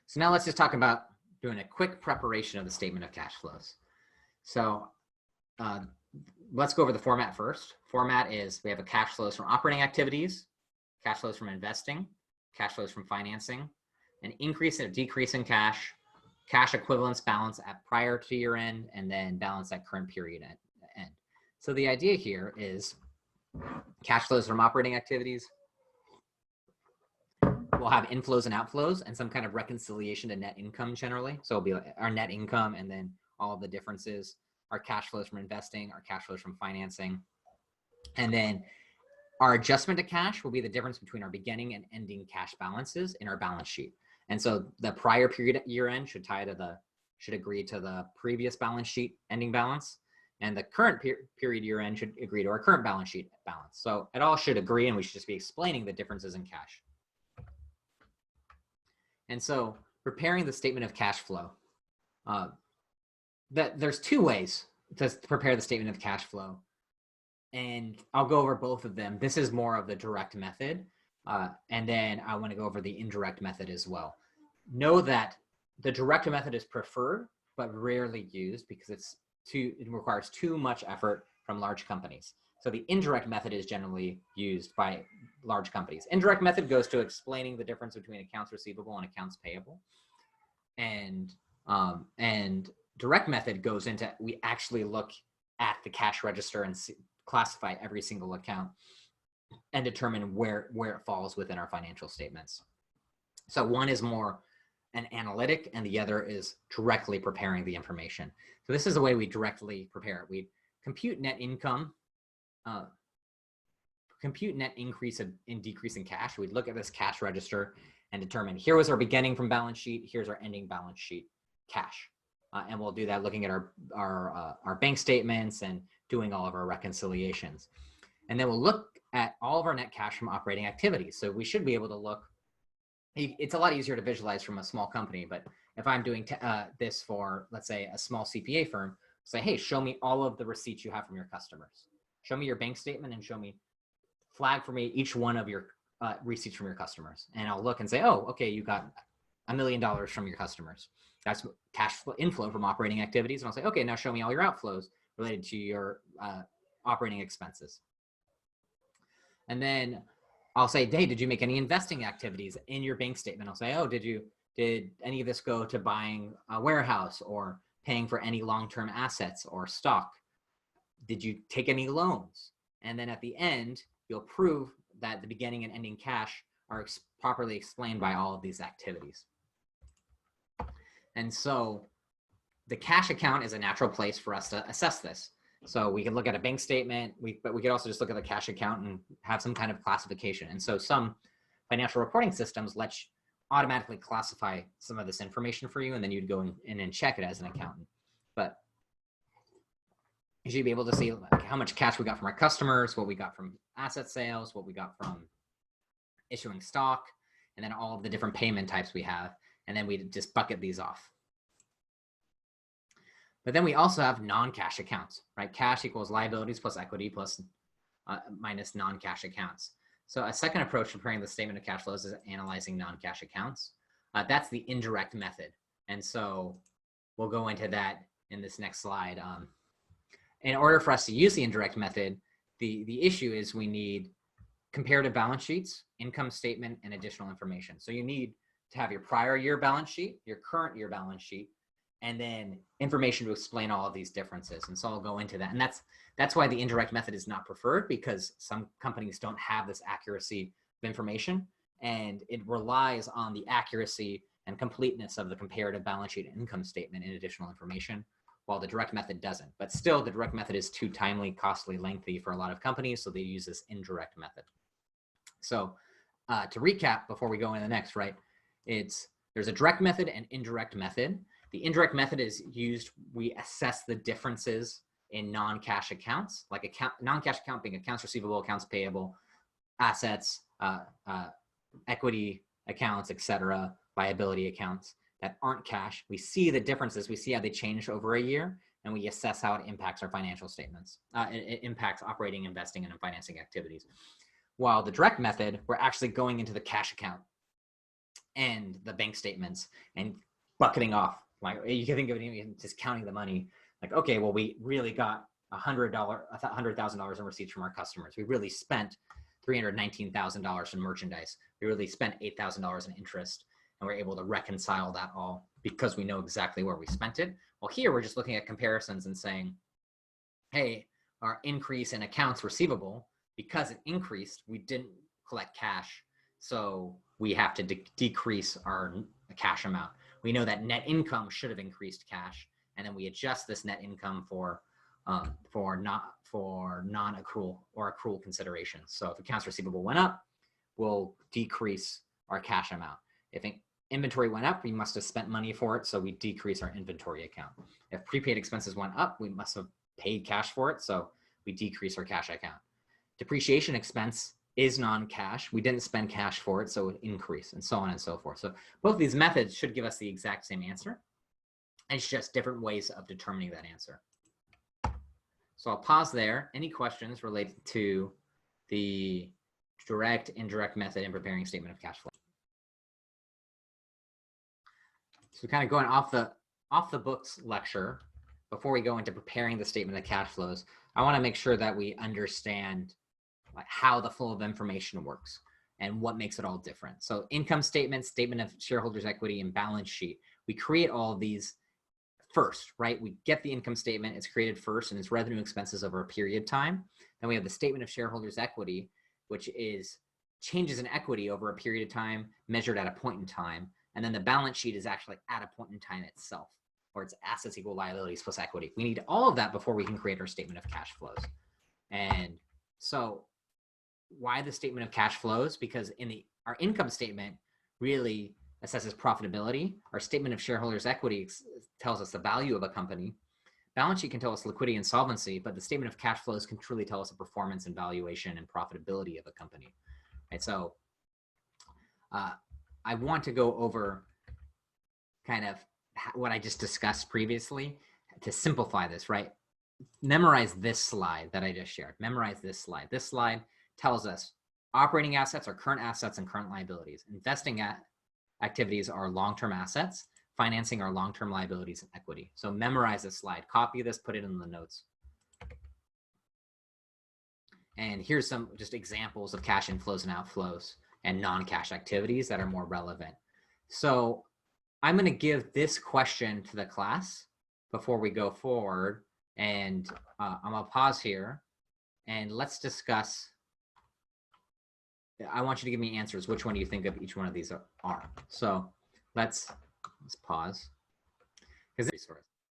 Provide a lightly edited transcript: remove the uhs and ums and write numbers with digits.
So now let's just talk about doing a quick preparation of the statement of cash flows. So let's go over the format first. Format is we have a cash flows from operating activities, cash flows from investing, cash flows from financing, an increase and a decrease in cash, cash equivalence balance at prior to year end, and then balance at current period end. So the idea here is cash flows from operating activities. We'll have inflows and outflows and some kind of reconciliation to net income generally. So it'll be like our net income and then all of the differences, our cash flows from investing, our cash flows from financing. And then our adjustment to cash will be the difference between our beginning and ending cash balances in our balance sheet. And so the prior period year end should agree to the previous balance sheet ending balance. And the current period year end should agree to our current balance sheet balance. So it all should agree, and we should just be explaining the differences in cash. And so preparing the statement of cash flow, there's two ways to prepare the statement of cash flow. And I'll go over both of them. This is more of the direct method. And then I want to go over the indirect method as well. Know that the direct method is preferred, but rarely used because it requires too much effort from large companies. So the indirect method is generally used by large companies. Indirect method goes to explaining the difference between accounts receivable and accounts payable. And direct method goes into, we actually look at the cash register and classify every single account and determine where it falls within our financial statements. So one is more an analytic and the other is directly preparing the information. So this is the way we directly prepare it. We compute net income, compute net increase in decrease in cash. We'd look at this cash register and determine here was our beginning from balance sheet, here's our ending balance sheet cash. And we'll do that looking at our bank statements and doing all of our reconciliations. And then we'll look at all of our net cash from operating activities. So we should be able to look, it's a lot easier to visualize from a small company, but if I'm doing this for, let's say, a small CPA firm, say, hey, show me all of the receipts you have from your customers. Show me your bank statement and flag for me each one of your receipts from your customers. And I'll look and say, oh, okay, you got $1 million from your customers. That's cash flow inflow from operating activities. And I'll say, okay, now show me all your outflows related to your operating expenses. And then I'll say, hey, did you make any investing activities in your bank statement? I'll say, oh, did any of this go to buying a warehouse or paying for any long-term assets or stock? Did you take any loans? And then at the end, you'll prove that the beginning and ending cash are properly explained by all of these activities. And so the cash account is a natural place for us to assess this. So we can look at a bank statement, but we could also just look at the cash account and have some kind of classification. And so some financial reporting systems let you automatically classify some of this information for you, and then you'd go in and check it as an accountant. But you should be able to see like how much cash we got from our customers, what we got from asset sales, what we got from issuing stock, and then all of the different payment types we have. And then we just bucket these off. But then we also have non-cash accounts, right? Cash equals liabilities plus equity plus minus non-cash accounts. So a second approach to preparing the statement of cash flows is analyzing non-cash accounts. That's the indirect method. And so we'll go into that in this next slide. In order for us to use the indirect method, the issue is we need comparative balance sheets, income statement, and additional information. So you need to have your prior year balance sheet, your current year balance sheet, and then information to explain all of these differences. And so I'll go into that. And that's why the indirect method is not preferred, because some companies don't have this accuracy of information, and it relies on the accuracy and completeness of the comparative balance sheet and income statement and additional information, while the direct method doesn't. But still, the direct method is too timely, costly, lengthy for a lot of companies, so they use this indirect method. So to recap before we go into the next, right, there's a direct method and indirect method. The indirect method is used, we assess the differences in non-cash accounts, like non-cash account being accounts receivable, accounts payable, assets, equity accounts, etc., liability accounts that aren't cash. We see the differences, we see how they change over a year, and we assess how it impacts our financial statements. It impacts operating, investing, and financing activities. While the direct method, we're actually going into the cash account end the bank statements and bucketing off. Like you can think of it even just counting the money. Like, okay, well, we really got $100,000 in receipts from our customers. We really spent $319,000 in merchandise. We really spent $8,000 in interest, and we're able to reconcile that all because we know exactly where we spent it. Well, here we're just looking at comparisons and saying, hey, our increase in accounts receivable, because it increased, we didn't collect cash, so we have to decrease our cash amount. We know that net income should have increased cash, and then we adjust this net income for non-accrual or accrual considerations. So if accounts receivable went up, we'll decrease our cash amount. If inventory went up, we must have spent money for it, so we decrease our inventory account. If prepaid expenses went up, we must have paid cash for it, so we decrease our cash account. Depreciation expense is non-cash. We didn't spend cash for it, so it increased, and so on and so forth. So both of these methods should give us the exact same answer. It's just different ways of determining that answer. So I'll pause there. Any questions related to the direct, indirect method in preparing statement of cash flow? So kind of going off the books lecture, before we go into preparing the statement of cash flows, I want to make sure that we understand like how the flow of information works and what makes it all different. So income statement, statement of shareholders' equity, and balance sheet. We create all of these first, right? We get the income statement, it's created first, and it's revenue expenses over a period of time. Then we have the statement of shareholders' equity, which is changes in equity over a period of time measured at a point in time. And then the balance sheet is actually at a point in time itself, or it's assets equal liabilities plus equity. We need all of that before we can create our statement of cash flows. And so why the statement of cash flows? Because our income statement really assesses profitability. Our statement of shareholders' equity tells us the value of a company. Balance sheet can tell us liquidity and solvency, but the statement of cash flows can truly tell us the performance and valuation and profitability of a company. Right? So I want to go over kind of what I just discussed previously to simplify this, right? Memorize this slide that I just shared. Memorize this slide. This slide tells us operating assets are current assets and current liabilities. Investing activities are long-term assets. Financing are long-term liabilities and equity. So memorize this slide, copy this, put it in the notes. And here's some just examples of cash inflows and outflows and non-cash activities that are more relevant. So I'm going to give this question to the class before we go forward. And I'm going to pause here and let's discuss. I want you to give me answers. Which one do you think of each one of these are? So let's pause. Because resource.